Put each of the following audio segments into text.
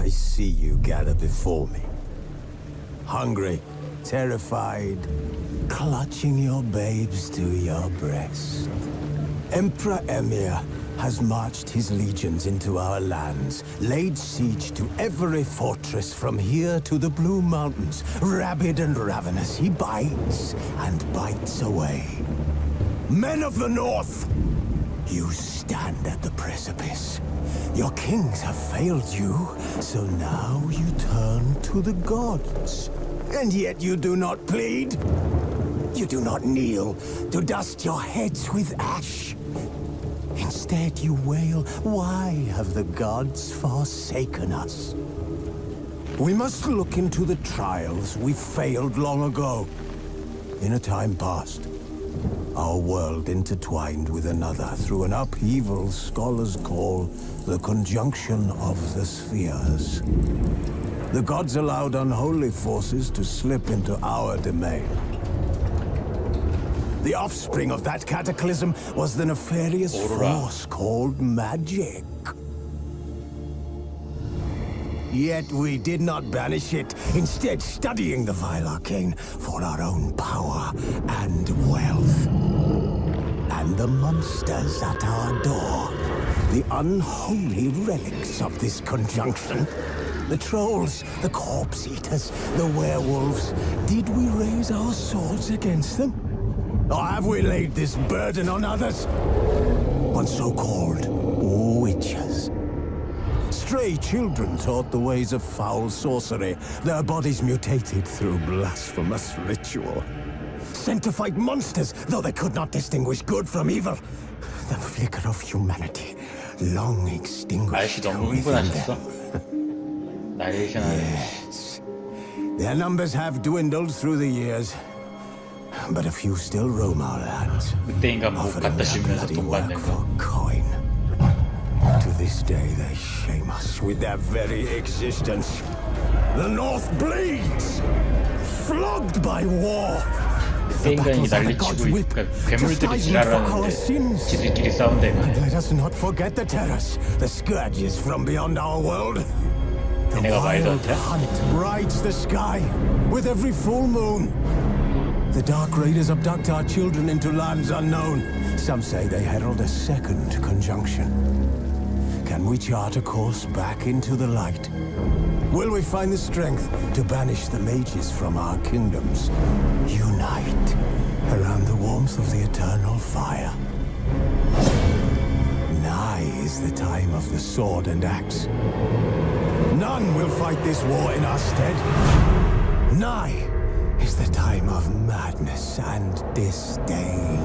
I see you gather before me. Hungry, terrified, clutching your babes to your breast. Emperor Emir has marched his legions into our lands, laid siege to every fortress from here to the Blue Mountains. Rabid and ravenous, he bites and bites away. Men of the North, you stand at the precipice. Your kings have failed you, so now you turn to the gods. And yet you do not plead. You do not kneel to dust your heads with ash. Instead you wail, why have the gods forsaken us? We must look into the trials we failed long ago. In a time past, our world intertwined with another through an upheaval scholars call the conjunction of the spheres. The gods allowed unholy forces to slip into our domain. The offspring of that cataclysm was the nefarious force called magic. Yet we did not banish it, instead studying the vile arcane for our own power and wealth. And the monsters at our door, the unholy relics of this conjunction. The trolls, the corpse eaters, the werewolves. Did we raise our swords against them? Or have we laid this burden on others? On so-called witches. Stray children taught the ways of foul sorcery, their bodies mutated through blasphemous ritual. Sent to fight monsters, though they could not distinguish good from evil. The flicker of humanity, long extinguished within them. Yes. Their numbers have dwindled through the years. But a few still roam our lands, offering their bloody work for coin. To this day, they shame us with their very existence. The North bleeds, flogged by war. The battles of the gods whip, chastisement for our sins. And let us not forget the terrors, the scourges from beyond our world. The wild hunt rides the sky with every full moon. The Dark Raiders abduct our children into lands unknown. Some say they herald a second conjunction. Can we chart a course back into the light? Will we find the strength to banish the mages from our kingdoms? Unite around the warmth of the eternal fire. Nigh is the time of the sword and axe. None will fight this war in our stead. Nigh is the time of madness and disdain.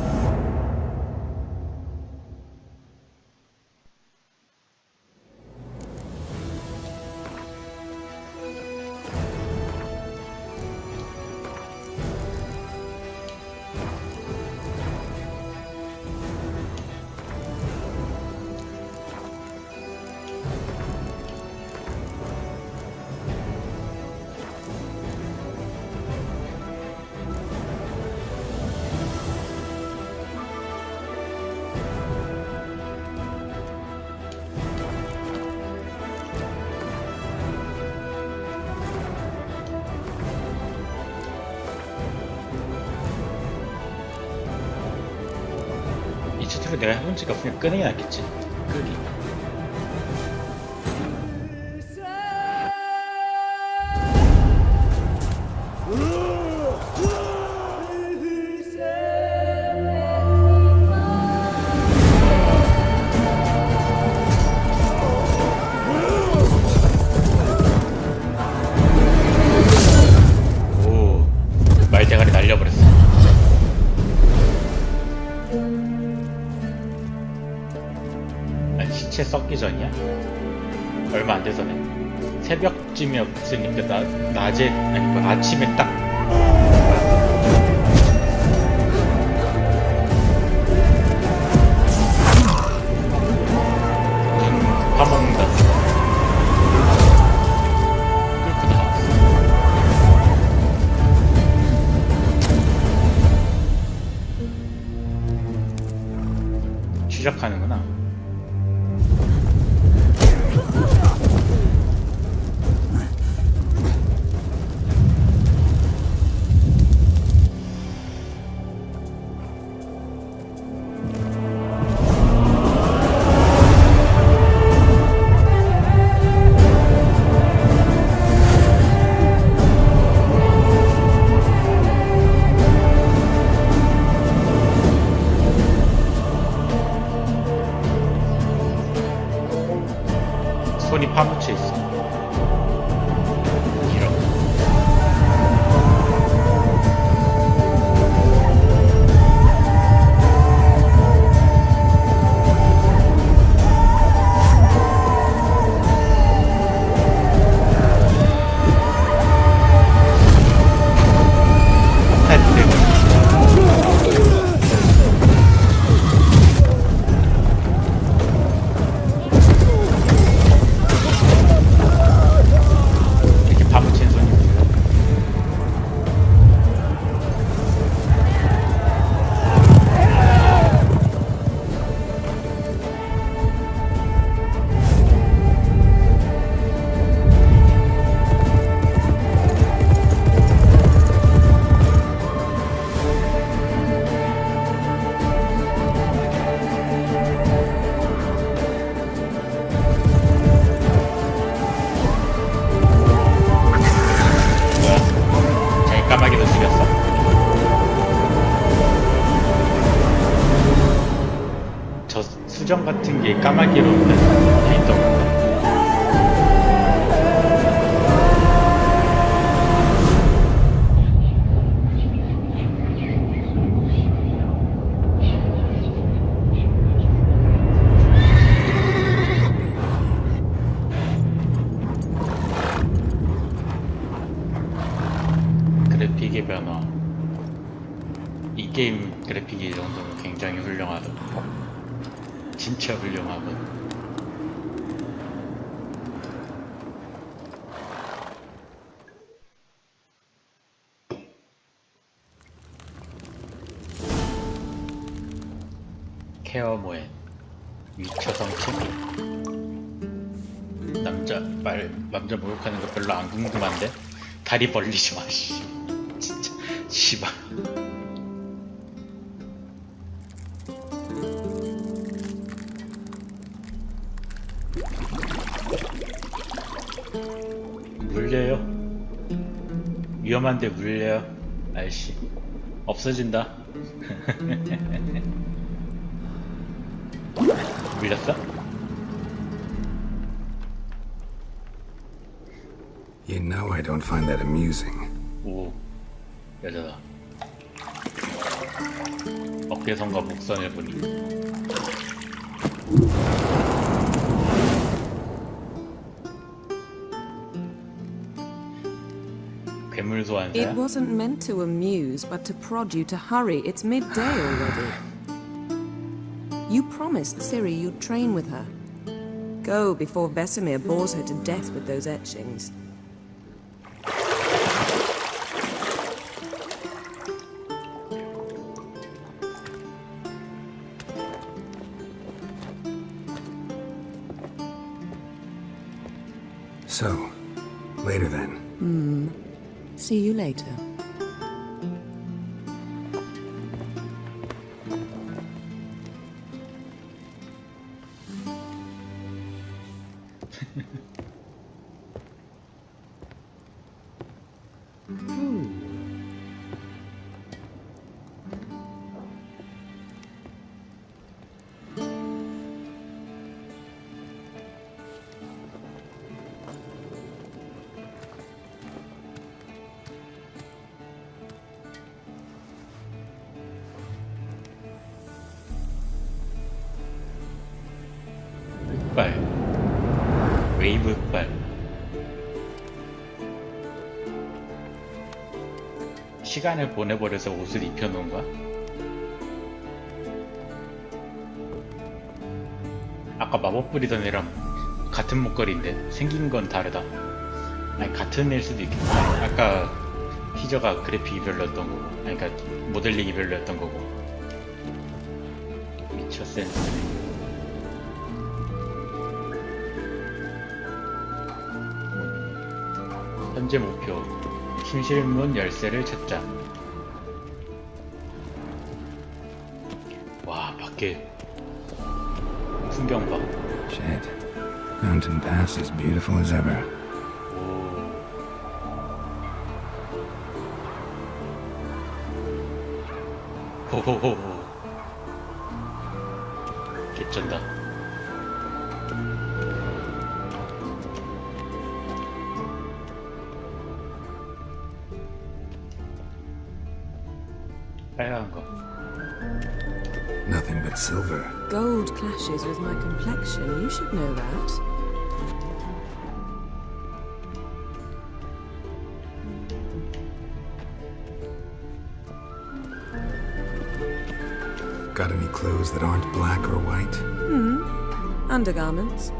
튜토리얼 내가 해본 지가 없으니까 끄는 게 낫겠지. 끄기. 오, 말대가리 날려버렸어. 시체 썩기 전이야? 얼마 안 돼서네. 새벽쯤이었으니까 낮에 아니 뭐 아침에 딱 밥 먹는다. 뚫고 나왔어. 시작하는구나. 손이 파묻혀 있어. 이런. 까마귀도 죽였어? 저 수정 같은 게 까마귀로 있던 건가? 그래픽의 변화. 이 게임 그래픽이 이 정도면 굉장히 훌륭하다. 진짜 훌륭하고. 케어 모엔 위쳐3 챔피언. 남자 목욕하는 거 별로 안 궁금한데? 다리 벌리지 마, 씨. 진짜, 씨발. 물려요? 위험한데 물려요? 아이씨. 없어진다. 물렸어? You know I don't find that amusing. 오, 여자다. 어깨선과 목선을 보니. 괴물 소환사야? It wasn't meant to amuse, but to prod you to hurry. It's midday already. You promised Ciri you'd train with her. Go before Vesemir bores her to death with those etchings. So, later then. See you later. 흑발, 웨이브 흑발. 시간을 보내버려서 옷을 입혀놓은 거야? 아까 마법 부리던 애랑 같은 목걸이인데 생긴 건 다르다. 아니 같은 애일 수도 있겠다. 아까 피저가 그래픽이 별로였던 거고, 아니 그니까 모델링이 별로였던 거고. 미쳐 센스. 현재 목표 침실문 열쇠를 찾자. 와, 밖에 풍경 봐. Shit. Mountain Pass is beautiful as ever. 호호호호. 개쩐다. silver. Gold clashes with my complexion. You should know that. Got any clothes that aren't black or white? Undergarments.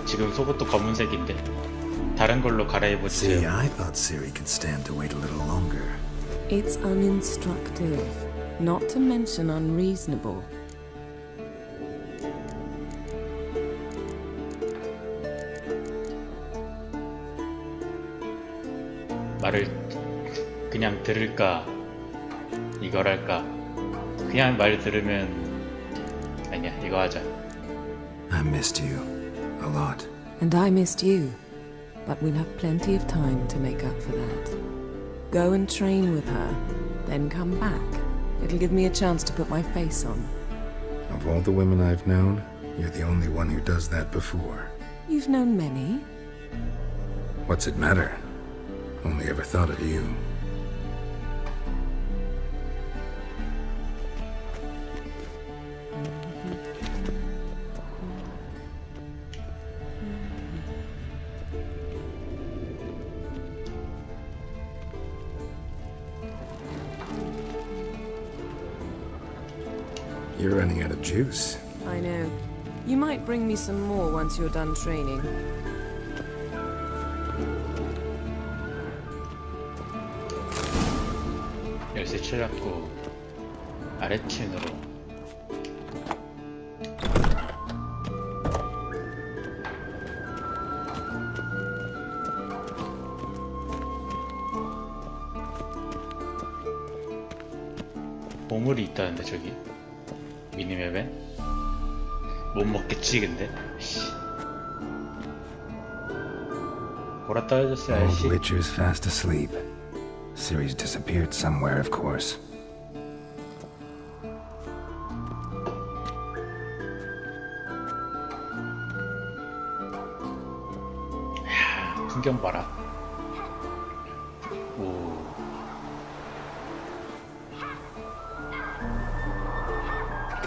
지금 속옷도 검은색인데 다른 걸로 See, 갈아입어주세요. I thought Siri could stand to wait a little longer. It's uninstructive, not to mention unreasonable. 말을 그냥 들을까 이걸 할까? 그냥 말 들으면 아니야 이거 하자. I missed you a lot. And I missed you, but we'll have plenty of time to make up for that. Go and train with her, then come back. It'll give me a chance to put my face on. Of all the women I've known, you're the only one who does that before. You've known many. What's it matter? Only ever thought of you. You're running out of juice. I know. You might bring me some more once you're done training. 열쇠 찾았고 아래층으로 보물이 있다는데 저기 미니맵엔 못 먹겠지 근데 씨. 보라 떨어졌어요 Old 아저씨. Witcher's fast asleep. Siri's disappeared somewhere, of course. 풍경 봐라. 오.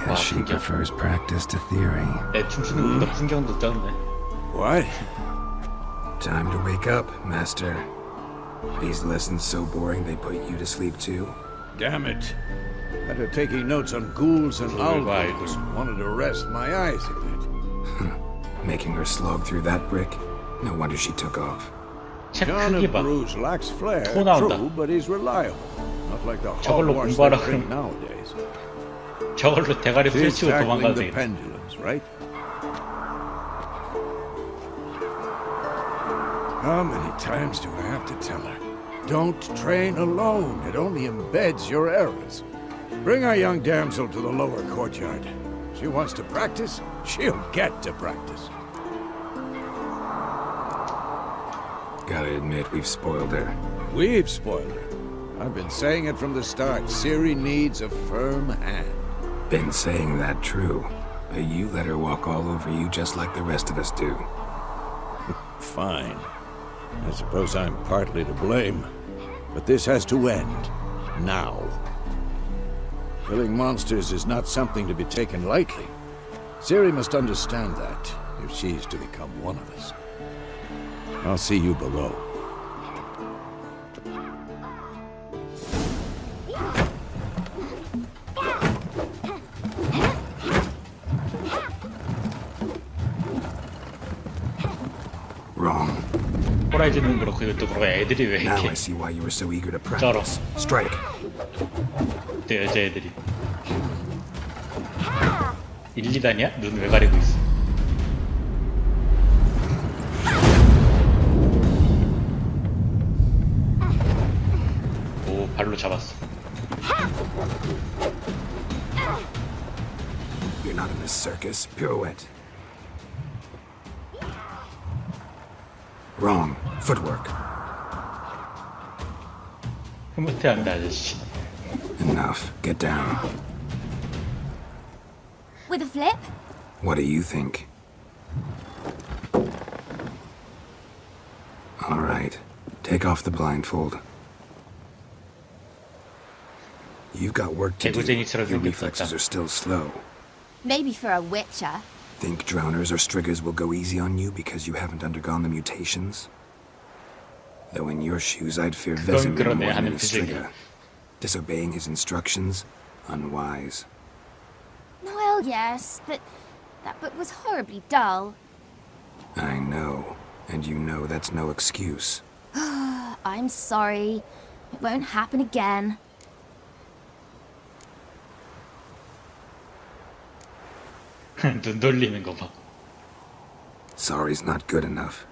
Guess she prefers practice to theory. 내 춤추는 것보다 풍경도 떴네. What? Time to wake up, Master. These lessons so boring they put you to sleep too? Damn it. After taking notes on ghouls and owls, wanted to rest my eyes a bit. Making her slog through that brick? No wonder she took off. 책 John 크기 of 봐. Bruges lacks flair, 코 나온다. true, but he's reliable. Not like the 저걸로 hogwash 공부하라 they print 그러면. nowadays. 저걸로 대가리 She's 펼치고 tackling 도망가도 the 되겠다. pendulums, right? How many times do I have to tell her? Don't train alone. It only embeds your errors. Bring our young damsel to the lower courtyard. She wants to practice, she'll get to practice. Gotta admit, we've spoiled her. We've spoiled her. I've been saying it from the start. Ciri needs a firm hand. Been saying that true. But you let her walk all over you just like the rest of us do. Fine. I suppose I'm partly to blame. But this has to end. Now. Killing monsters is not something to be taken lightly. Ciri must understand that, if she's to become one of us. I'll see you below. Wrong. 호라이즌은 그렇고 이것도 그렇고 애들이 왜 Now I 이렇게 see why you were so eager to practice. Strike. 또 여자애들이 1, 2단이야? 눈 왜 가리고 있어? 오 발로 잡았어. You're not in a circus. Pirouette. Wrong. Footwork. 흐뭇해한다 아저씨. Enough. Get down. With a flip? What do you think? All right. Take off the blindfold. You've got work to do. 개구쟁이처럼 Your reflexes 생겼었다. are still slow. Maybe for a witcher. Think drowners or striggers will go easy on you because you haven't undergone the mutations? Though in your shoes, I'd fear 그건 Vesemir 그러네 more than 하는 any 표정이. strigger. Disobeying his instructions? Unwise. Well, yes, but that book was horribly dull. I know. And you know that's no excuse. I'm sorry. It won't happen again. 눈 돌리는 거 봐. Sorry's not good enough.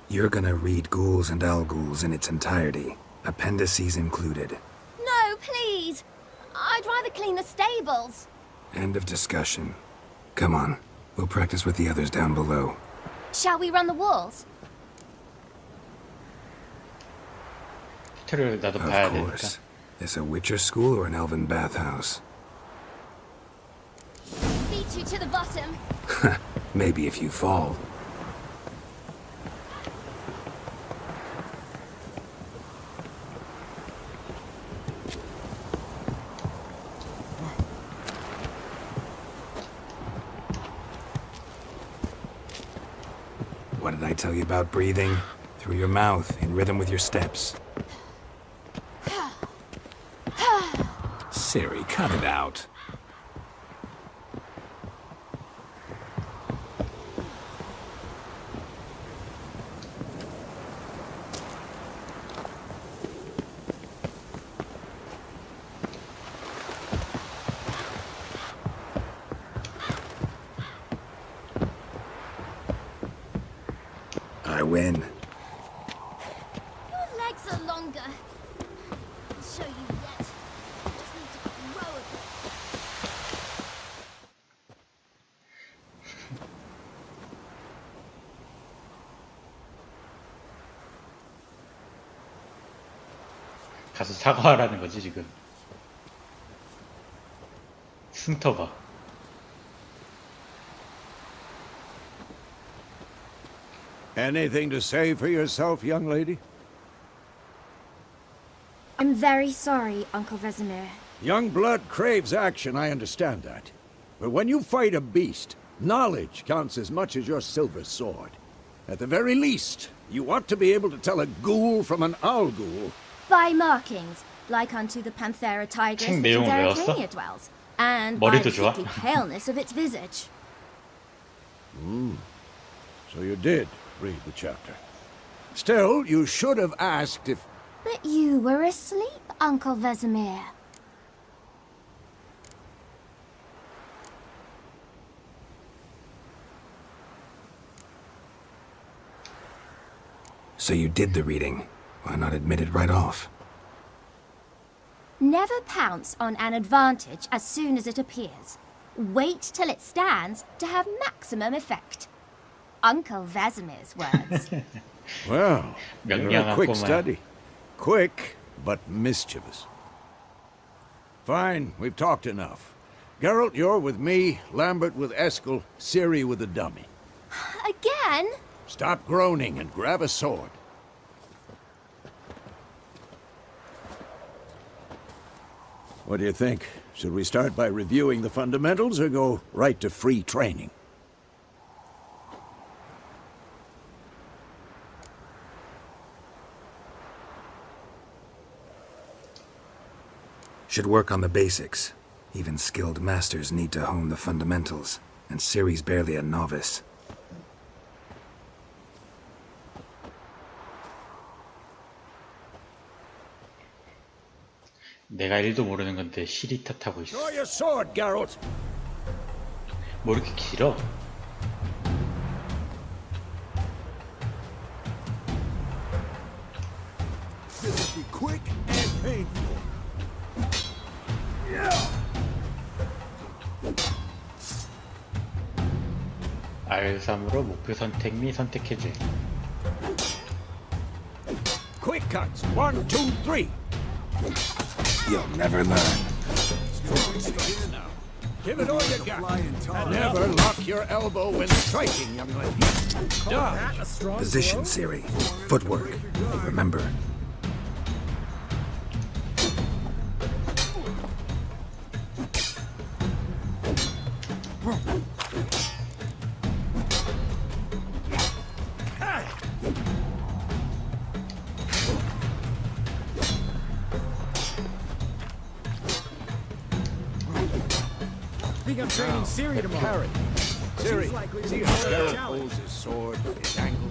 You're gonna read Ghouls and Al-Ghouls in its entirety, appendices included. No, please. I'd rather clean the stables. End of discussion. Come on, we'll practice with the others down below. Shall we run the walls? 피터를 나도 Of 봐야 course. 되니까. This a Witcher school or an elven bathhouse? Beat you to the bottom. Maybe if you fall. What did I tell you about breathing? Through your mouth, in rhythm with your steps. Siri, cut it out. I win. Your legs are longer. I'll show you yet. Just need to grow a bit. 가서 사과하라는 거지 지금. 흉터 봐. Anything to say for yourself, young lady? I'm very sorry, Uncle Vesemir. Young blood craves action, I understand that. But when you fight a beast, knowledge counts as much as your silver sword. At the very least, you ought to be able to tell a ghoul from an owl-ghoul. By markings, like unto the Panthera tigris 책 which in 내용을 외웠어? Zeracania dwells, and by 머리도 the 좋아? sickly paleness of its visage. So you did read the chapter. Still, you should have asked if... But you were asleep, Uncle Vesemir. So you did the reading. Why not admit it right off? Never pounce on an advantage as soon as it appears. Wait till it stands to have maximum effect. Uncle Vesemir's words. Well, you're a 명량한 quick 꼬마야. study. Quick, but mischievous. Fine, we've talked enough. Geralt, you're with me, Lambert with Eskel, Ciri with the dummy. Again? Stop groaning and grab a sword. What do you think? Should we start by reviewing the fundamentals or go right to free training? Should work on the basics. Even skilled masters need to hone the fundamentals, and Ciri's barely a novice. 내가 1도 모르는 건데 시리 탓하고 있어. Draw your sword, Geralt! 뭐 이렇게 길어? This will be quick and painful. R3으로 목표 선택 및 선택해줘. Quick cuts. 1, 2, 3. You'll never learn. Give it all you got. And never lock your elbow when striking, young lady. Dodge. Position, Ciri. Footwork. Remember. think I'm training Siri tomorrow. Siri, see how Geralt holds his sword, his angle?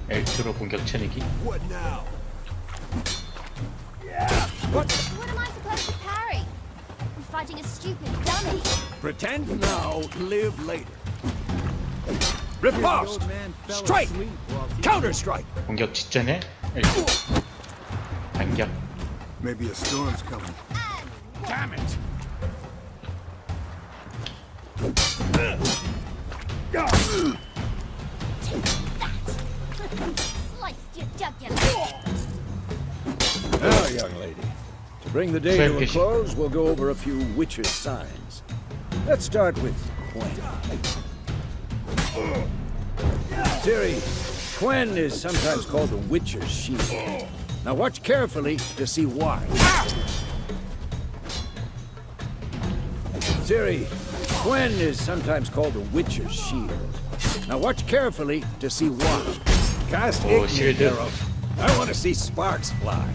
L트로 공격 쳐내기. What am I supposed to parry? I'm fighting a stupid dummy. Pretend now, live later. Riposte! Strike! Counter-strike! 공격 직전에 L2. 반격. Maybe a storm's coming. Damn it! Sliced your jugular. Now, young lady, to bring the day to a close, we'll go over a few witcher's signs. Let's start with Quen. Ciri, Quen is sometimes called the Witcher's Shield. Now watch carefully to see why. Ciri, Quen is sometimes called the Witcher's Shield. Now watch carefully to see why. Cast Oh, Igni, shield. Geralt. I want to see sparks fly.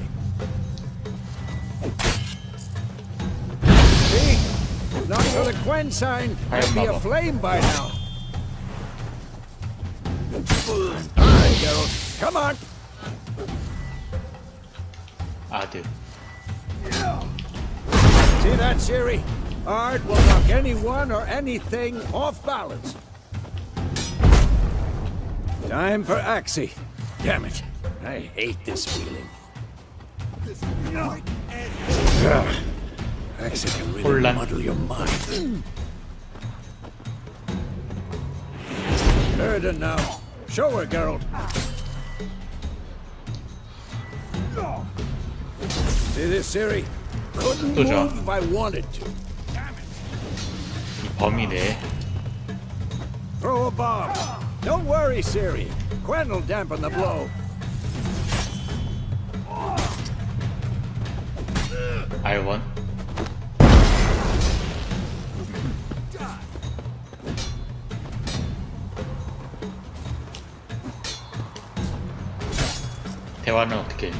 See? Not for the Quen sign. I'd be aflame by now. Alright, Geralt. Come on. 아드. See that, Ciri? Art will knock anyone or anything off balance. Time for Axie. Damn it. I hate this feeling. Axie can really 혼란. muddle your mind. Erden now. Show her, Geralt. See this, Ciri? Couldn't 또 좋아. move if I wanted to. 이 범이네. Throw a bomb. Don't worry, Ciri. Quen will dampen the blow. R1. 대화는 어떻게 해?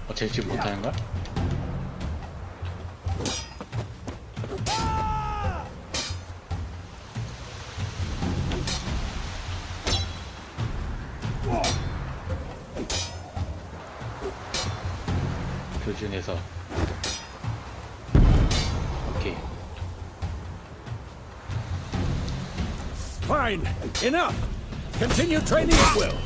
어쩔지 못하는 거야? 교준에서 오케이. Fine. Enough. Continue training at will.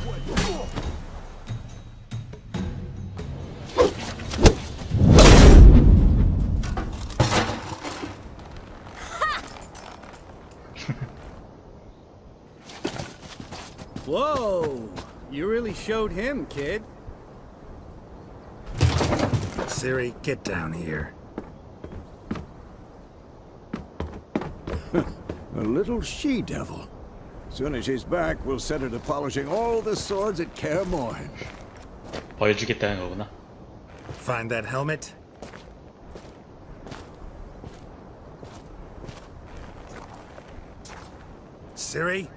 Whoa! You really showed him, kid. Ciri, get down here. A little she-devil. Soon as she's back, we'll set her to polishing all the swords at Kaer Morhen. 보여주겠다는 거구나. Find that helmet? Ciri?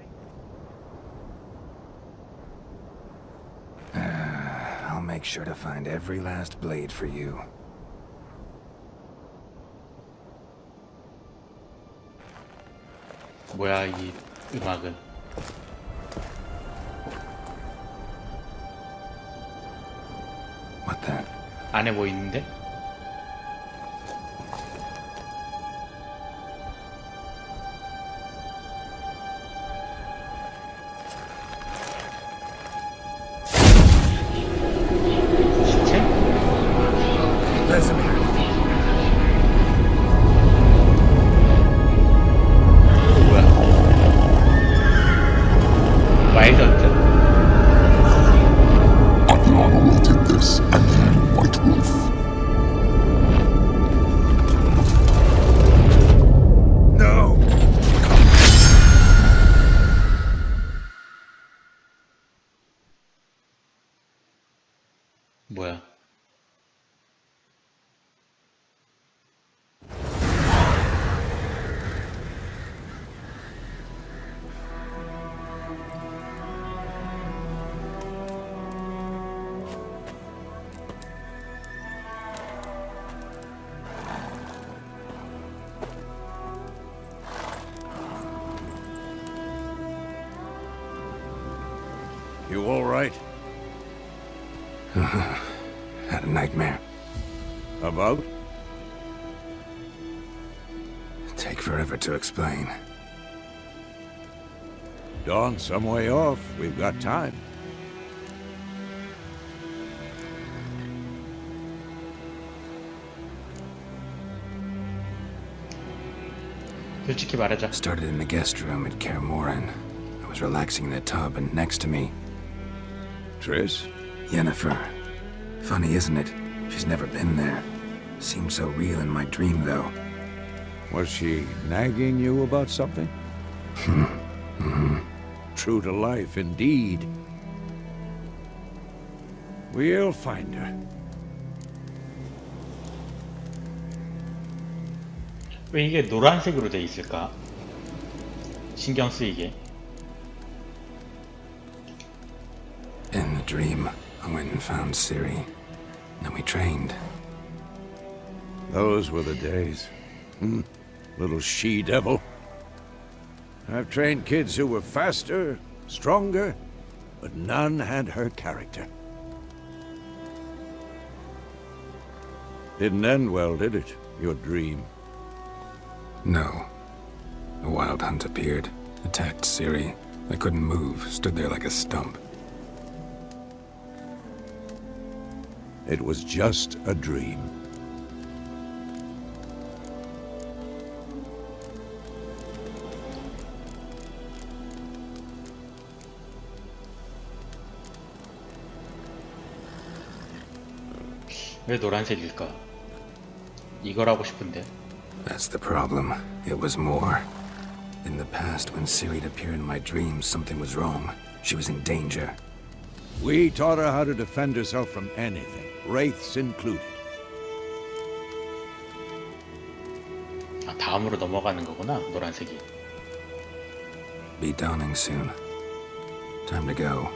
I'll make sure to find every last blade for you. 뭐야 이 음악은? What that? 안에 뭐 있는데? 시체? Vesemir. 뭐야? 와일드 헌트? I've long awaited this again, White Wolf. You all right? Had a nightmare. About? Take forever to explain. Dawn's some way off. We've got time. 솔직히 말하자. Started in the guest room at Kaer Morhen. I was relaxing in the tub, and next to me, Triss? Yennefer. Funny, isn't it? She's never been there. Seemed so real in my dream, though. Was she nagging you about something? True to life, indeed. We'll find her. 왜 이게 노란색으로 돼 있을까? 신경 쓰이게. In the dream, I went and found Ciri. Then we trained. Those were the days. Little she-devil. I've trained kids who were faster, stronger, but none had her character. Didn't end well, did it? Your dream? No. A wild hunt appeared, attacked Ciri. I couldn't move, stood there like a stump. It was just a dream. 왜 노란색일까? 이걸 하고 싶은데. That's the problem. It was more. In the past, when Ciri'd appear in my dreams, something was wrong. She was in danger. We taught her how to defend herself from anything, wraiths included. 아, 다음으로 넘어가는 거구나, 노란색이. Be dawning soon. Time to go.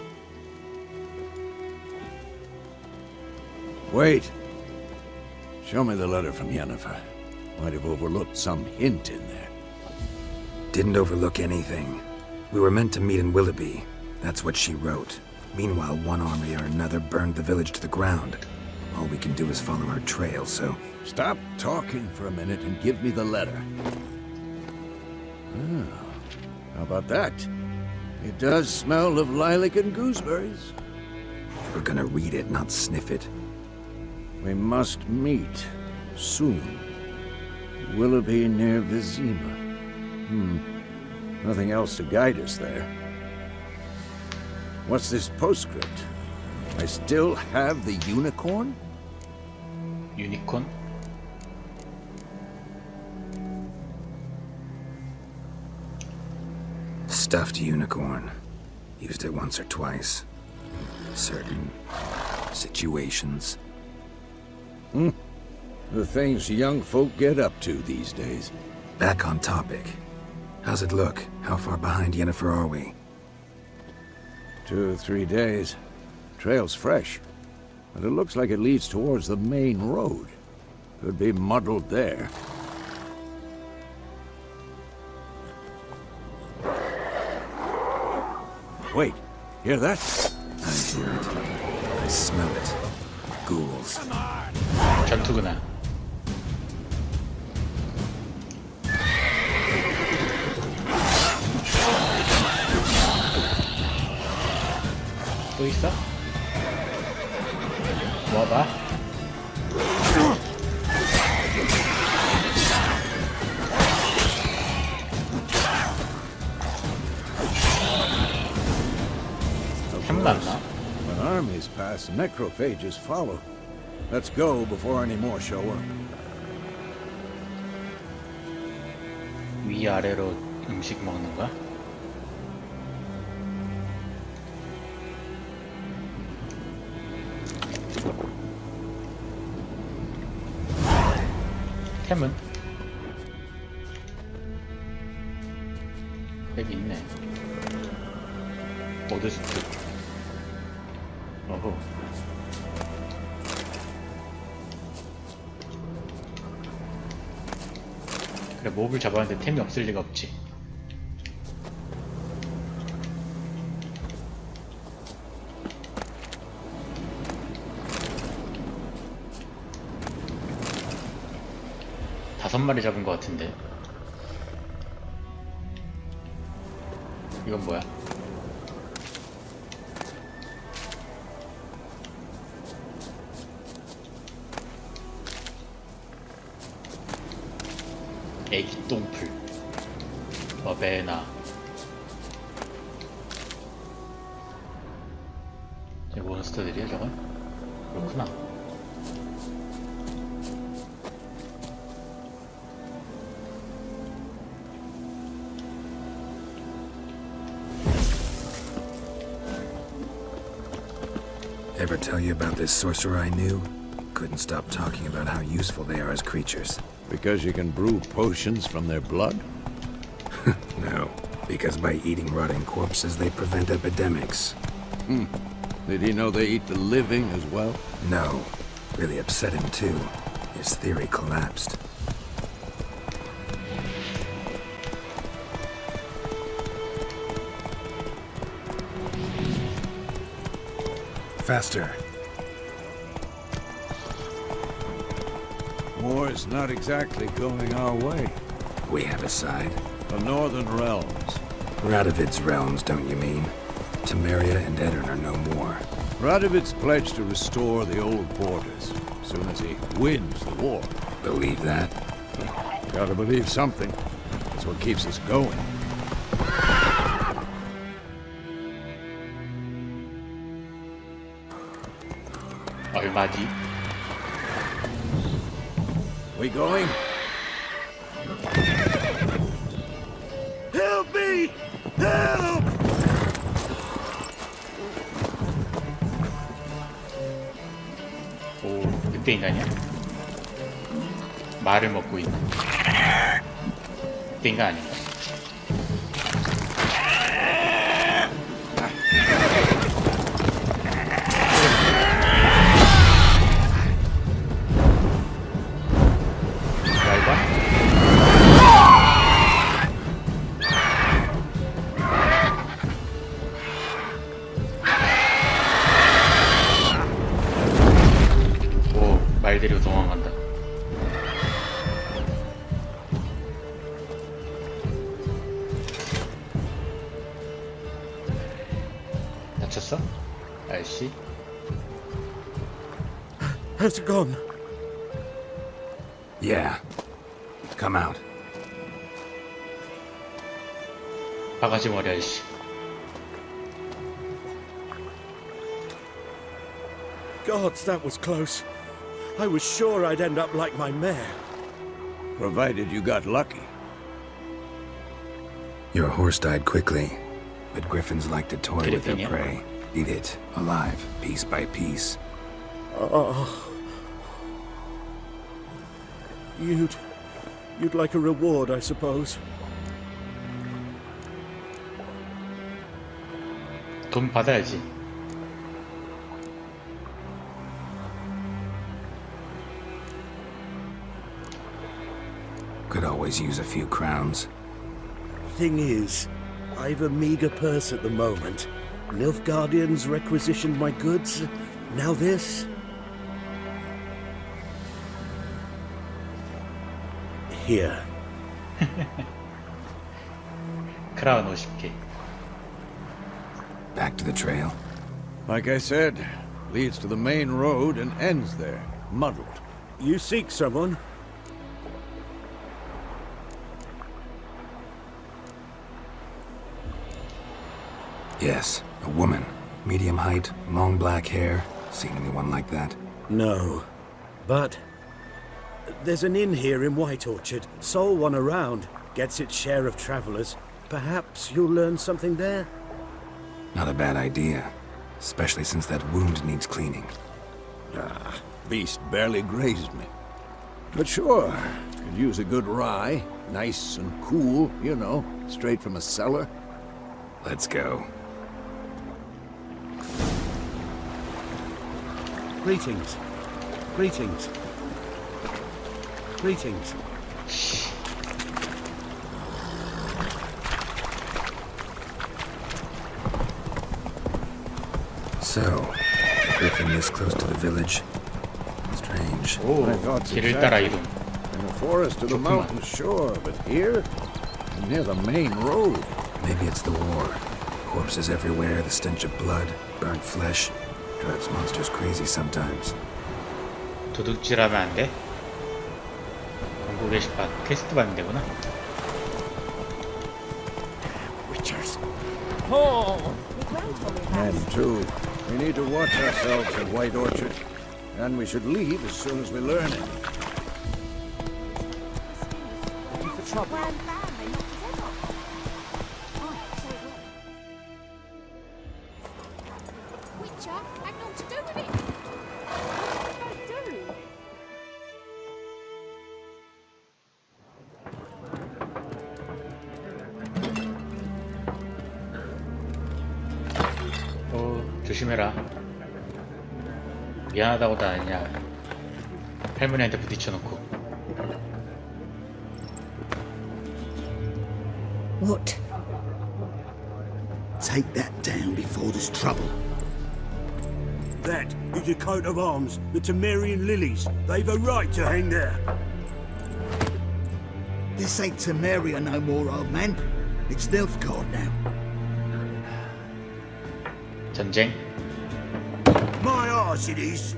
Wait. Show me the letter from Yennefer. Might have overlooked some hint in there. Didn't overlook anything. We were meant to meet in Willoughby. That's what she wrote. Meanwhile, one army or another burned the village to the ground. All we can do is follow her trail, so... Stop talking for a minute and give me the letter. Oh, how about that? It does smell of lilac and gooseberries. We're gonna read it, not sniff it. We must meet soon. Willoughby near Vizima. Nothing else to guide us there. What's this postscript? I still have the unicorn? 유니콘? Stuffed unicorn. Used it once or twice. Certain situations. The things young folk get up to these days. Back on topic. How's it look? How far behind Yennefer are we? 2 or 3 days. Trail's fresh, but it looks like it leads towards the main road. Could be muddled there. Wait, hear that? I hear it. I smell it. Ghouls. 전투구나. 또 있어? 모아봐. 탐났나? When armies pass, necrophages follow. Let's go before any more show up. 위아래로 음식 먹는 거야? 템은? 여기 있네. 오드스트. 어허. 그래, 몹을 잡았는데 템이 없을 리가 없지. 5마리 잡은 것 같은데. 이건 뭐야? 애기 똥풀, 어베나. 이 몬스터들이야 저건? 그렇구나. Ever tell you about this sorcerer I knew? Couldn't stop talking about how useful they are as creatures. Because you can brew potions from their blood? No, because by eating rotting corpses, they prevent epidemics. Did he know they eat the living as well? No, really upset him too. His theory collapsed. Faster. War's not exactly going our way. We have a side. The Northern Realms. Radovid's realms, don't you mean? Temeria and Edirn are no more. Radovid's pledged to restore the old borders as soon as he wins the war. Believe that? Gotta believe something. That's what keeps us going. 얼마지? We going? Help me! Help! 오, 늑대 인간이야? 말을 먹고 있는 늑대 인간 아닌가? 말 데리고 도망간다. 다쳤어? 아저씨? How's it gone? Yeah. Come out. 바가지 머리 아저씨. Gods, that was close. I was sure I'd end up like my mare. Provided you got lucky. Your horse died quickly, but griffins like to toy with their prey. Eat it, alive, piece by piece. Oh. You'd like a reward, I suppose. 돈 받아야지. Could always use a few crowns. Thing is, I've a meager purse at the moment. Nilfgaardians requisitioned my goods. Now this. Here. 크라운 50개. Back to the trail. Like I said, leads to the main road and ends there, muddled. You seek someone? Yes, a woman. Medium height, long black hair. Seen anyone like that? No. But there's an inn here in White Orchard. Sole one around. Gets its share of travelers. Perhaps you'll learn something there? Not a bad idea. Especially since that wound needs cleaning. Beast barely grazed me. But sure, could use a good rye. Nice and cool, you know, straight from a cellar. Let's go. Greetings. Greetings. Greetings. So, a griffin this close to the village? Strange. 오, I thought 길을 따라 exactly. 이동. And in the forest or the mountain, sure, but here, near the main road. Maybe it's the war. Corpses everywhere, the stench of blood, burnt flesh. Drives monsters crazy sometimes. 도둑질하면 안 돼? 광고 게시판 퀘스트 받는 데구나. Witchers. And two, we need to watch ourselves in White Orchard, and we should leave as soon as we learn it. Witcher had naught to do with it. What did I do? 조심해라. 미안하다고도 안 했냐. 할머니한테 부딪혀놓고. What? Take that down before there's trouble. That is a coat of arms, the Temerian lilies. They've a right to hang there. This ain't Temeria no more, old man. It's Nilfgaard now. 전쟁. My arse it is.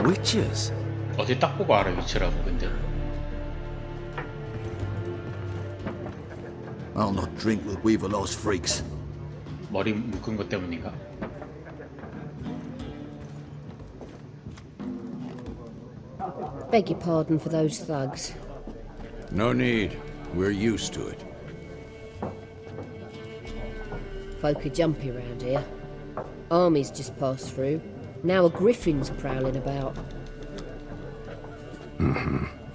Witches? 어디 딱 보고 알아 위치라고. 근데 I'll not drink with Weaverlost freaks. 머리 묶은 것 때문인가? Beg your pardon for those thugs. No need. We're used to it. Folk are jumpy round here. Armies just passed through. Now a griffin's prowling about.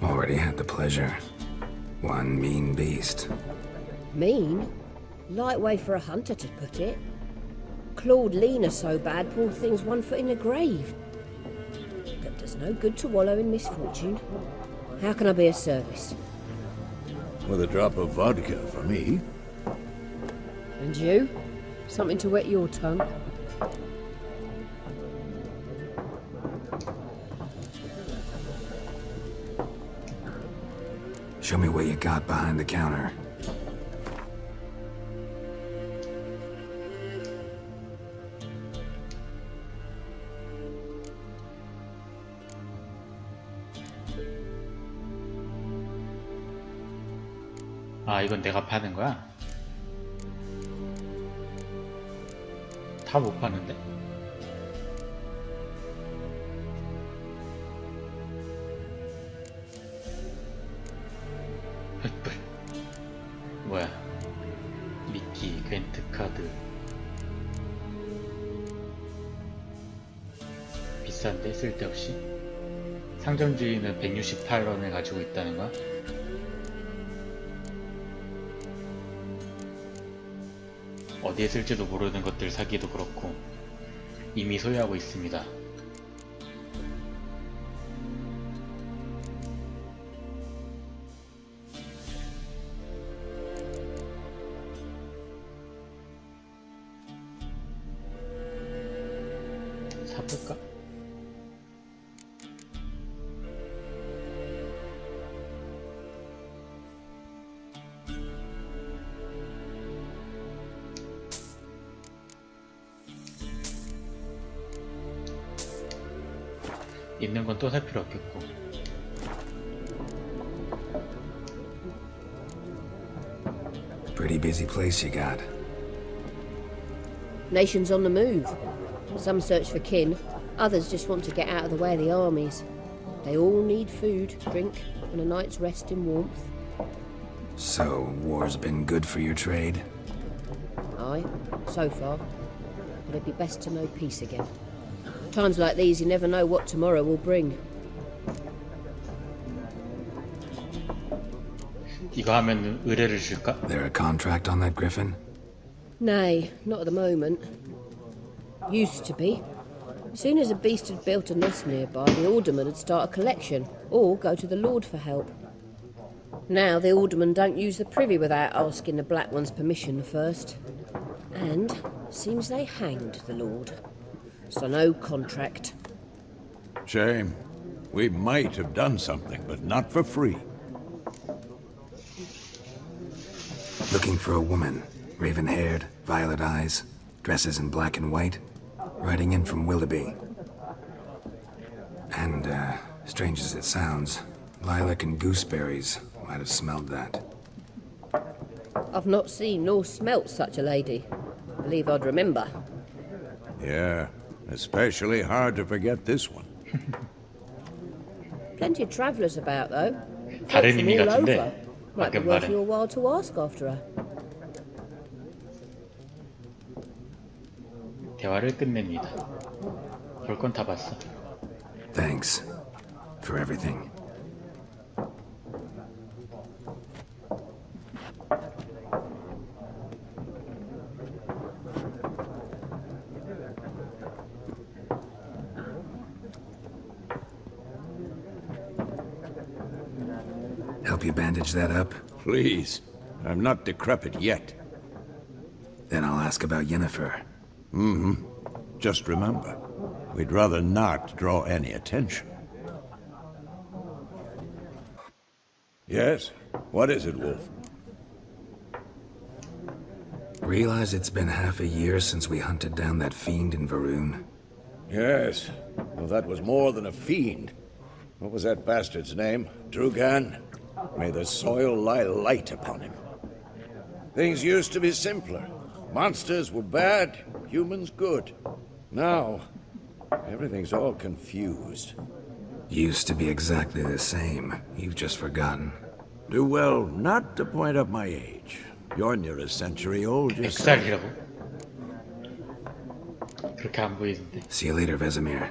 Already had the pleasure. One mean beast. Mean? Light way for a hunter to put it. Clawed Lena so bad, poor thing's 1 foot in the grave. But there's no good to wallow in misfortune. How can I be of service? With a drop of vodka for me. And you? Something to wet your tongue? Show me what you got behind the counter. 아, 이건 내가 파는 거야? 다 못 파는데? 흑불. 뭐야? 미끼, 괜트 카드. 비싼데? 쓸데없이? 상점 주인은 168원을 가지고 있다는 거야? 어디에 쓸지도 모르는 것들 사기도 그렇고 이미 소유하고 있습니다. 사볼까? 있는 건 또 살 필요 없겠고. Pretty busy place you got. Nations on the move. Some search for kin, others just want to get out of the way of the armies. They all need food, drink, and a night's rest in warmth. So, war's been good for your trade? Aye, so far. But it'd be best to know peace again. Times like these, you never know what tomorrow will bring. 이거 하면 의뢰를 줄까? There a contract on that griffin? Nay, not at the moment. Used to be. As soon as a beast had built a nest nearby, the alderman would start a collection, or go to the Lord for help. Now the aldermen don't use the privy without asking the Black One's permission first. And seems they hanged the Lord. So no contract. Shame. We might have done something, but not for free. Looking for a woman. Raven-haired, violet eyes, dresses in black and white. Riding in from Willoughby. And, strange as it sounds, lilac and gooseberries might have smelled that. I've not seen nor smelt such a lady. Believe I'd remember. Yeah, especially hard to forget this one. Plenty of travellers about, though. Folk 다른 from 의미 all 같은데. over. Might be 방금 worth 말은. your while to ask after her. 대화를 끝냅니다. 볼 건 다 봤어. Thanks for everything. Help you bandage that up? Please. I'm not decrepit yet. Then I'll ask about Yennefer. Just remember, we'd rather not draw any attention. Yes? What is it, Wolf? Realize it's been half a year since we hunted down that fiend in Varun. Yes. Well, that was more than a fiend. What was that bastard's name? Drugan? May the soil lie light upon him. Things used to be simpler. Monsters were bad, humans good. Now, everything's all confused. Used to be exactly the same. You've just forgotten. Do well not to point up my age. You're near a century old yourself. 100살이라고? 그렇게 안 보이던데. See you later, Vesemir.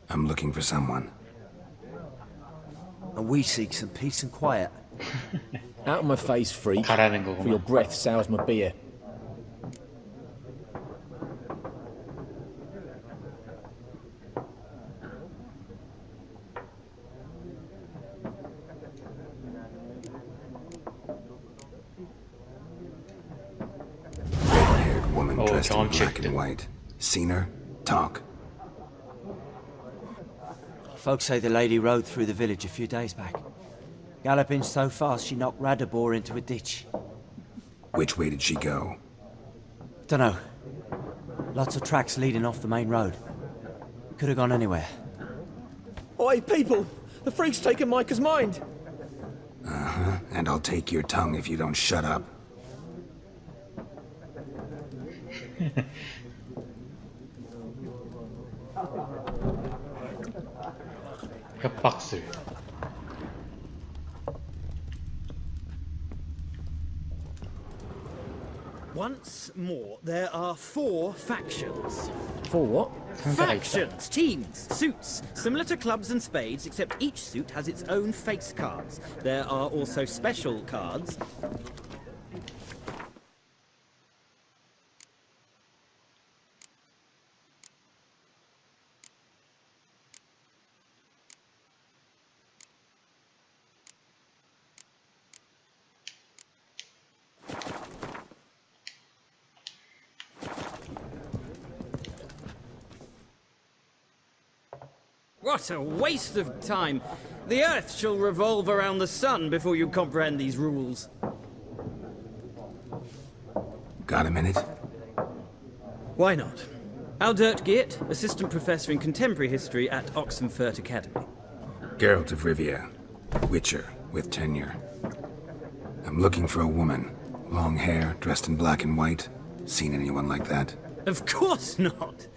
I'm looking for someone. And we seek some peace and quiet. Out of my face, freak. 가라는 For your 거구만. breath sours my beer. Red-haired woman Oh, dressed in 경험치 black 획득. and white. Seen her? Talk. Folks say the lady rode through the village a few days back. Galloping so fast she knocked Radabor into a ditch. Which way did she go? Dunno. Lots of tracks leading off the main road. Could have gone anywhere. Oi, people! The freak's taken Micah's mind! Uh-huh. And I'll take your tongue if you don't shut up. 협박술. Once more, there are 4 factions. For what? 상자가 있다. Factions, teams, suits, similar to clubs and spades, except each suit has its own face cards. There are also special cards. What a waste of time! The Earth shall revolve around the sun before you comprehend these rules. Got a minute? Why not? Aldert Geert, Assistant Professor in Contemporary History at Oxenfurt Academy. Geralt of Rivia. Witcher, with tenure. I'm looking for a woman. Long hair, dressed in black and white. Seen anyone like that? Of course not!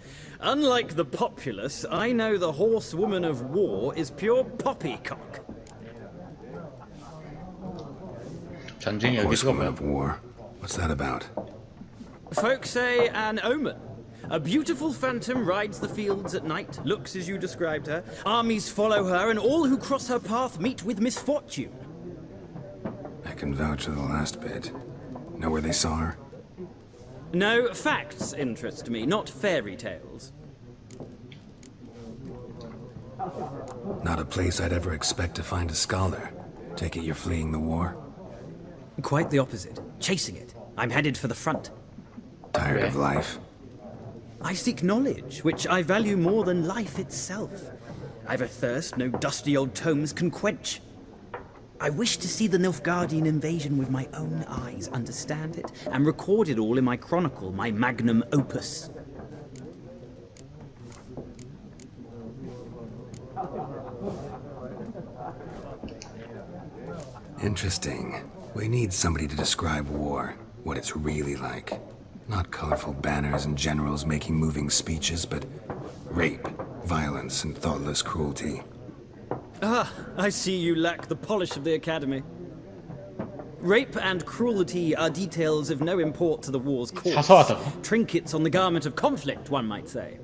Unlike the populace, I know the horsewoman of war is pure poppycock. 전쟁이 여기서 Horsewoman 뭐야? of War. What's that about? Folk say an omen. A beautiful phantom rides the fields at night, looks as you described her. Armies follow her, and all who cross her path meet with misfortune. I can vouch for the last bit. Know where they saw her? No, facts interest me, not fairy tales. Not a place I'd ever expect to find a scholar. Take it you're fleeing the war? Quite the opposite. Chasing it. I'm headed for the front. Tired of life? I seek knowledge, which I value more than life itself. I've a thirst no dusty old tomes can quench. I wish to see the Nilfgaardian invasion with my own eyes, understand it, and record it all in my chronicle, my magnum opus. Interesting. We need somebody to describe war, what it's really like. Not colorful banners and generals making moving speeches, but rape, violence, and thoughtless cruelty. Ah, I see you lack the polish of the Academy. Rape and cruelty are details of no import to the war's cause. 사소하다고? Trinkets on the garment of conflict, one might say.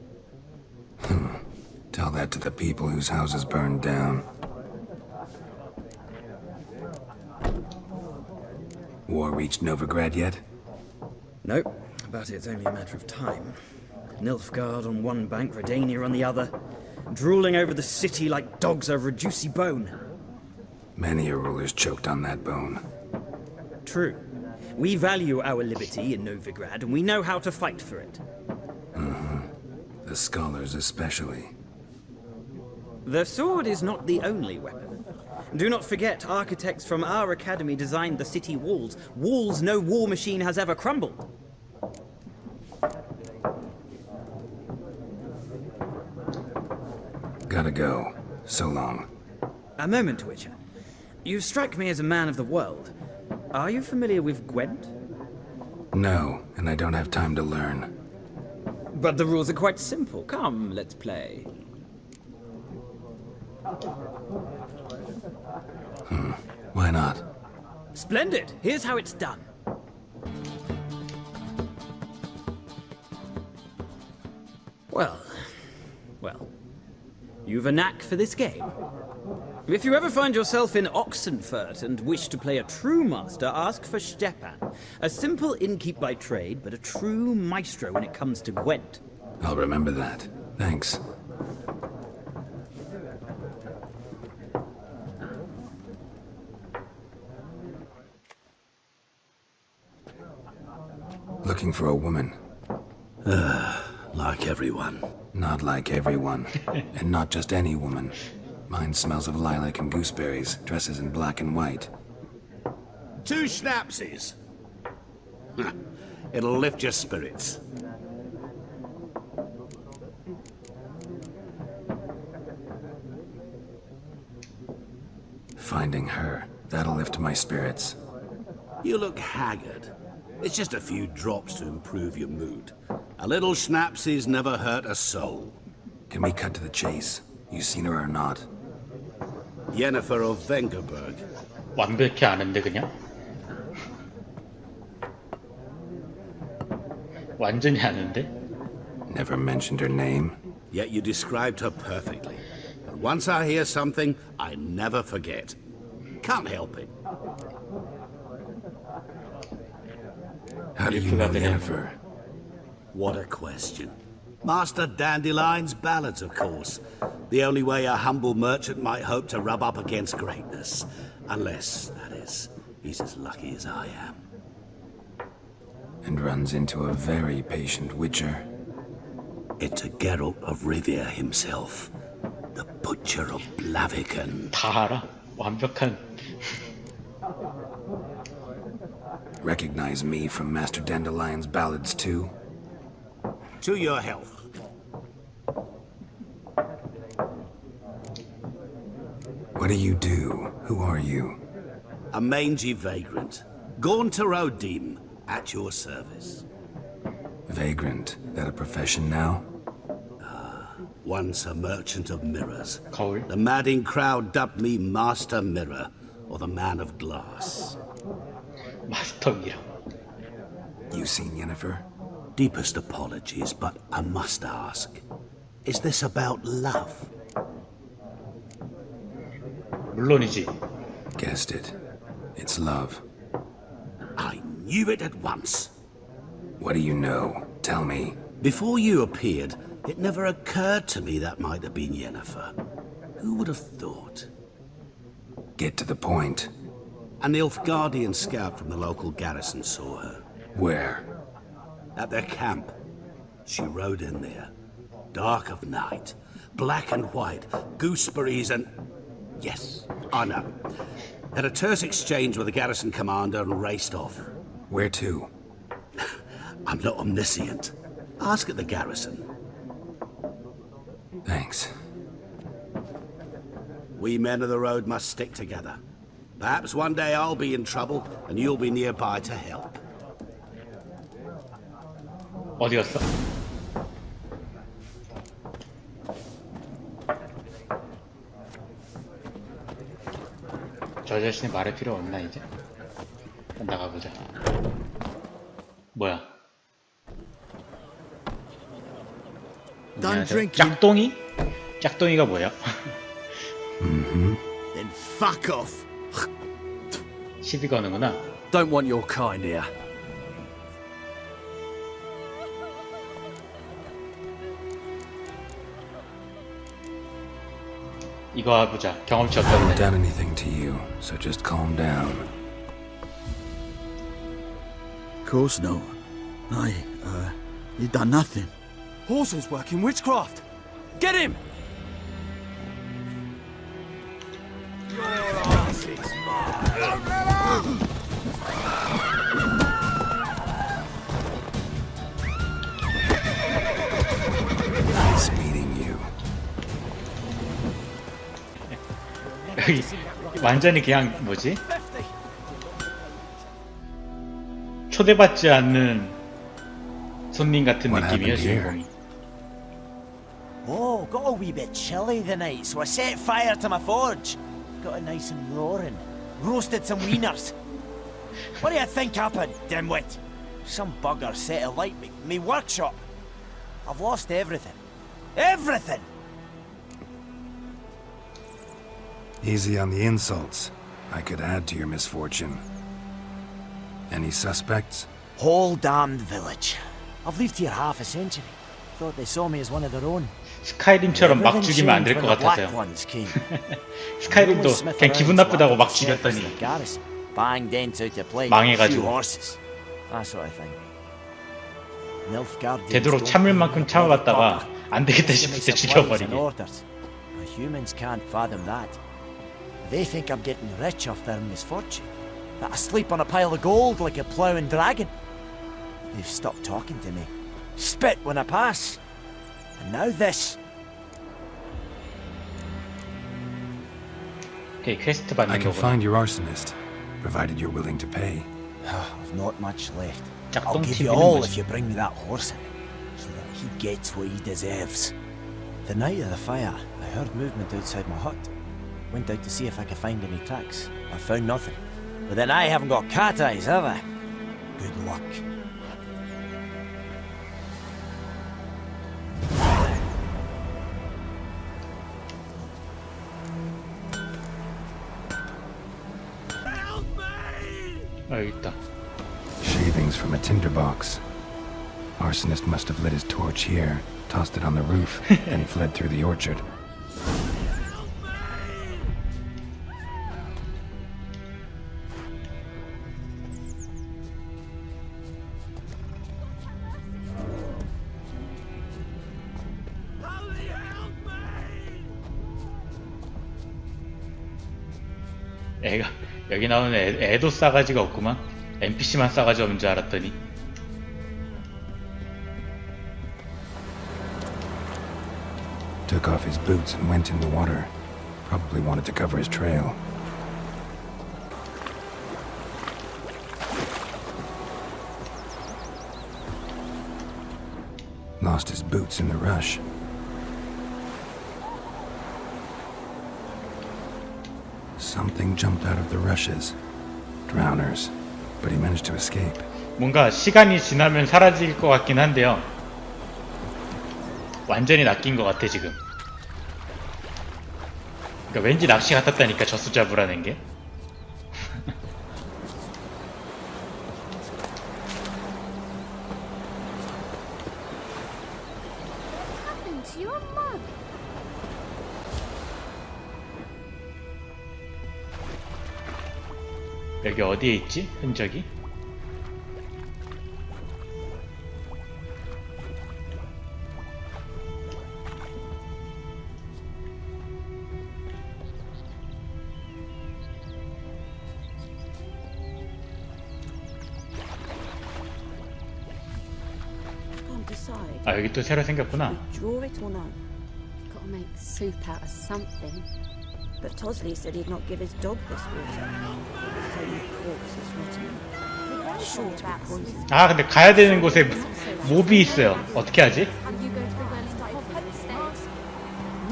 Tell that to the people whose houses burned down. War reached Novigrad yet? Nope, but it's only a matter of time. Nilfgaard on one bank, Redania on the other, drooling over the city like dogs over a juicy bone. Many a ruler's choked on that bone. True. We value our liberty in Novigrad, and we know how to fight for it. The scholars especially. The sword is not the only weapon. Do not forget, architects from our academy designed the city walls. Walls no war machine has ever crumbled. Gotta go. So long. A moment, Witcher. You strike me as a man of the world. Are you familiar with Gwent? No, and I don't have time to learn. But the rules are quite simple. Come, let's play. Why not? Splendid! Here's how it's done. Well. You've a knack for this game. If you ever find yourself in Oxenfurt and wish to play a true master, ask for Stepan. A simple innkeep by trade, but a true maestro when it comes to Gwent. I'll remember that. Thanks. Looking for a woman. Like everyone. Not like everyone. And not just any woman. Mine smells of lilac and gooseberries, dresses in black and white. 2 schnapsies. It'll lift your spirits. Finding her, that'll lift my spirits. You look haggard. It's just a few drops to improve your mood. A little schnapsies never hurt a soul. Can we cut to the chase? You seen her or not? Yennefer of Vengerberg. 완벽히 아는데 그냥? 완전히 아는데? Never mentioned her name. Yet you described her perfectly. And once I hear something, I never forget. Can't help it. How do you know Yennefer? What a question. Master Dandelion's ballads, of course. The only way a humble merchant might hope to rub up against greatness. Unless, that is, he's as lucky as I am. And runs into a very patient witcher. It's a Geralt of Rivia himself. The Butcher of Blaviken. 다 알아. 완벽한. Recognize me from Master Dandelion's ballads too? To your health. What do you do? Who are you? A mangy vagrant. Gaunter Odim, at your service. Vagrant? That a profession now? Once a merchant of mirrors. 거울. The madding crowd dubbed me Master Mirror, or the Man of Glass. 마스터 미러. You seen Yennefer? Deepest apologies, but I must ask. Is this about love? 물론이지. Guessed it. It's love. I knew it at once. What do you know? Tell me. Before you appeared, it never occurred to me that might have been Yennefer. Who would have thought? Get to the point. A Nilfgaardian scout from the local garrison saw her. Where? At their camp. She rode in there. Dark of night. Black and white. Gooseberries and... Yes, I know. Had a terse exchange with the garrison commander and raced off. Where to? I'm not omniscient. Ask at the garrison. Thanks. We men of the road must stick together. Perhaps one day I'll be in trouble and you'll be nearby to help. 어디 갔어? 저 자신이 말할 필요 없나 이제? 나가보자. 뭐야? 안녕하세요. 짝동이? 짝동이가 뭐야? Then fuck off. 시비 거는구나. Don't want your kind here. 이거 해보자. 경험치 I haven't 어떤데? done anything to you, so just calm down. Of course not. You done nothing. Horses working witchcraft. Get him! Nice meeting you. 여기 완전히 그냥 뭐지? 초대받지 않는 손님 같은 느낌이야 주인공이. Oh, got a wee bit chilly the night, so I set fire to my forge. Got it nice and roaring. Roasted some wieners. What do you think happened, dimwit? Some bugger set alight me workshop. I've lost everything. Everything! Easy on the insults. I could add to your misfortune. Any suspects? Whole damned village. I've lived here half a century. Thought they saw me as one of their own. 스카이림처럼 막 죽이면 안 될 것 같아서요. 스카이림도 그냥 기분 나쁘다고 막 죽였더니 망해가지고 되도록 참을 만큼 참아봤다가 안 되겠다 싶을 때 죽여버리게. Humans can't fathom that. They think I'm getting rich off their misfortune. That I sleep on a pile of gold like a ploughing dragon. They've stopped talking to me. Spit when I pass. And now this. Okay, 퀘스트 I 받는 can 거구나. find your arsonist, provided you're willing to pay. I've not much left. I'll 짝꿍 give you 튀기는 all 거지. if you bring me that horse in, so that he gets what he deserves. The night of the fire, I heard movement outside my hut. Went out to see if I could find any tracks. I found nothing. But then I haven't got cat eyes, have I? Good luck. 여기 있다. Shavings from a tinderbox. Arsonist must have lit his torch here, tossed it on the roof, and fled through the orchard. 애가 여기 나오는 애도 싸가지가 없구만. NPC만 싸가지 없는 줄 알았더니. Took off his boots and went in the water. Probably wanted to cover his trail. Lost his boots in the rush. Something jumped out of the rushes. Drowners. But he managed to escape. 뭔가 시간이 지나면 사라질 것 같긴 한데요. 완전히 낚인 것 같아 지금. 그러니까 왠지 낚시 같았다니까 저수 잡으라는 게. you a mug. 여기 어디에 있지? 흔적이? 아, 여기 또 새로 생겼구나. Draw it or no? Gotta make soup out of something. But Tosley said he'd not give his dog this water. So the corpse is rotting. Sure to be poisoned. 아, 근데 가야 되는 곳에 몹이 있어요. 어떻게 하지?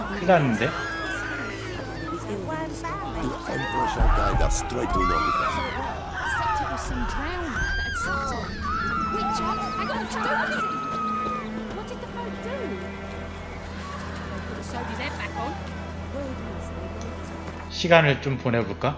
큰일 났는데. 시간을 좀 보내볼까?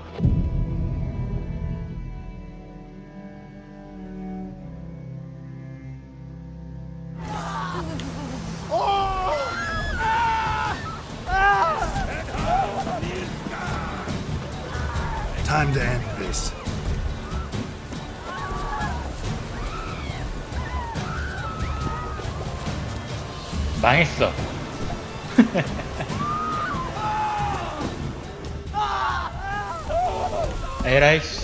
Time to end this. 망했어. 에라이씨.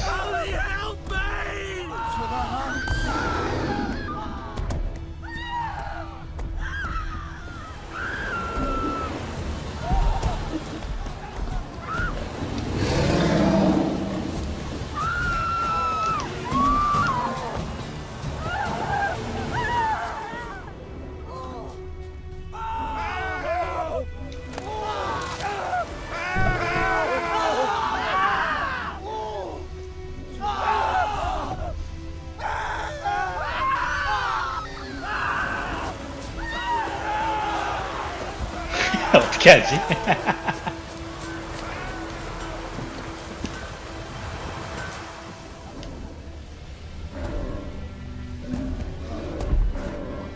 어떻게 하지?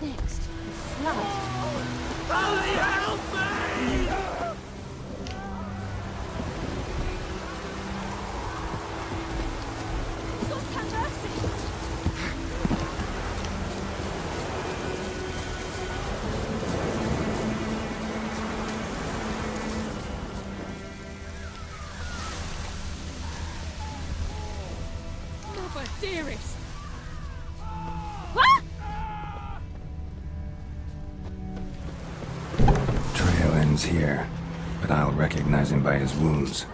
Next, flood. Dearest. Trail ends here, but I'll recognize him by his wounds.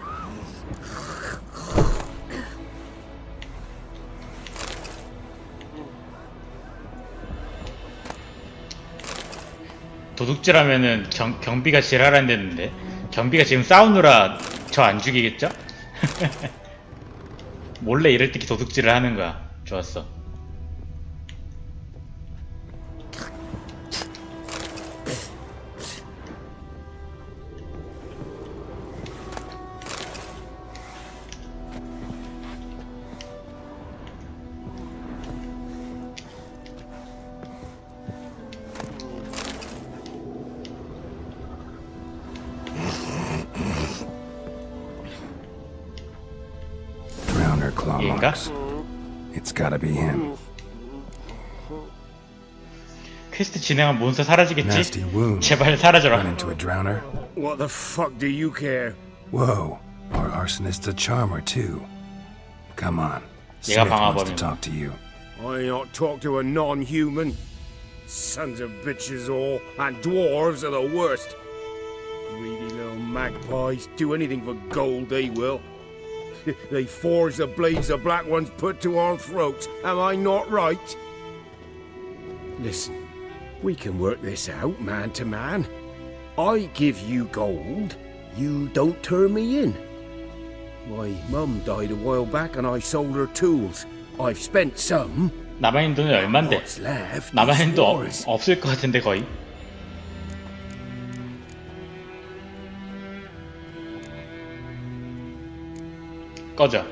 도둑질하면은 경비가 지랄한댔는데 경비가 지금 싸우느라 저 안 죽이겠죠? 몰래 이럴 때 도둑질을 하는 거야. 좋았어. Claw marks. It's gotta be him. 퀘스트 진행한 몬스터 사라지겠지? Nasty wound. 제발 사라져라. Run into a drowner. What the fuck do you care? Whoa, our arsonist's a charmer too. Come on. 얘가 Smith wants to 방아범이야. talk to you. I not talk to a non-human. Sons of bitches all, and dwarves are the worst. Greedy little magpies do anything for gold, they will. They forge the blades the black ones put to our throats. Am I not right? Listen, we can work this out man to man. I give you gold, you don't turn me in. My mum died a while back and I sold her tools. I've spent some. 남아있는 돈이 얼만데? What's left 남아있는 is 돈 yours. 없을 것 같은데 거의. 꺼져.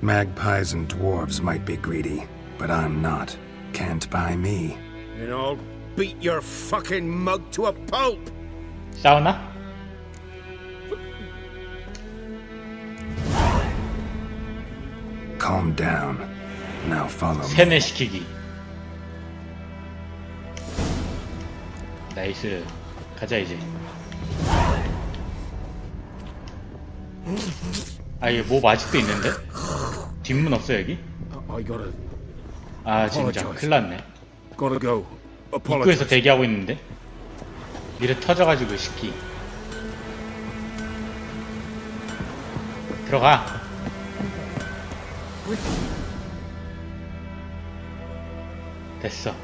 Magpies and dwarves might be greedy, but I'm not. Can't buy me. And I'll beat your fucking mug to a pulp. 싸우나? Calm down. Now follow me. 세뇌시키기. 나이스. 가자 이제. 아 이게 뭐 아직도 있는데? 뒷문 없어 여기? 아 진짜 큰일났네. 입구에서 대기하고 있는데? 미래 터져가지고 시키. 들어가. 됐어.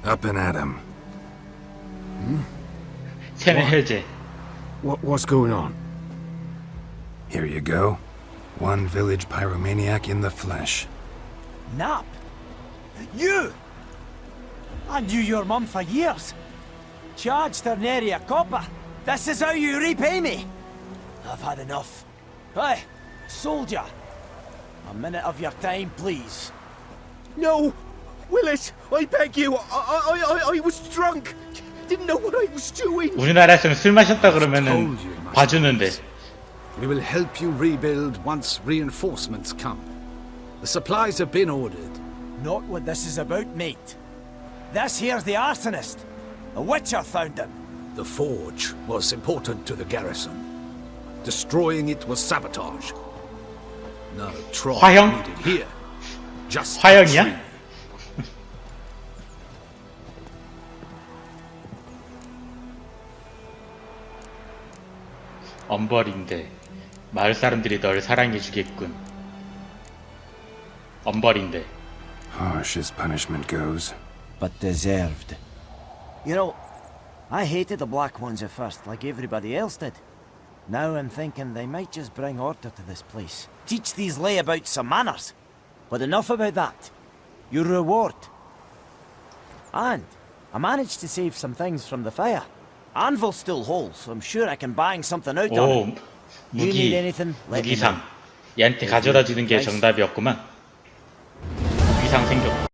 Up and at him. 세뇌 해제. What's going on? Here you go. One village pyromaniac in the flesh. Nap? You? I knew your mum for years. Charged her nary a copper. This is how you repay me. I've had enough. Hey, soldier. A minute of your time, please. No! Willis, I beg you. I was drunk. Didn't know what I was doing. 우리나라에서는 술 마셨다 그러면은 봐주는데. We will help you rebuild once reinforcements come. The supplies have been ordered. Not what this is about, mate. This here's the arsonist. A witcher found him. The forge was important to the garrison. Destroying it was sabotage. No troll 화형? needed here. Just 화형이야? 엄벌인데 마을 사람들이 널 사랑해 주겠군. 엄벌인데. Harsh as punishment goes. But deserved. You know, I hated the Black Ones at first, like everybody else did. Now I'm thinking they might just bring order to this place. Teach these layabouts some manners. But enough about that. Your reward. And I managed to save some things from the fire. Anvil's still whole, so I'm sure I can bang something out on 오, it. You need anything, let me know. 무기상. 얘한테 가져다 주는 게 정답이었구만. 무기상 생겼고.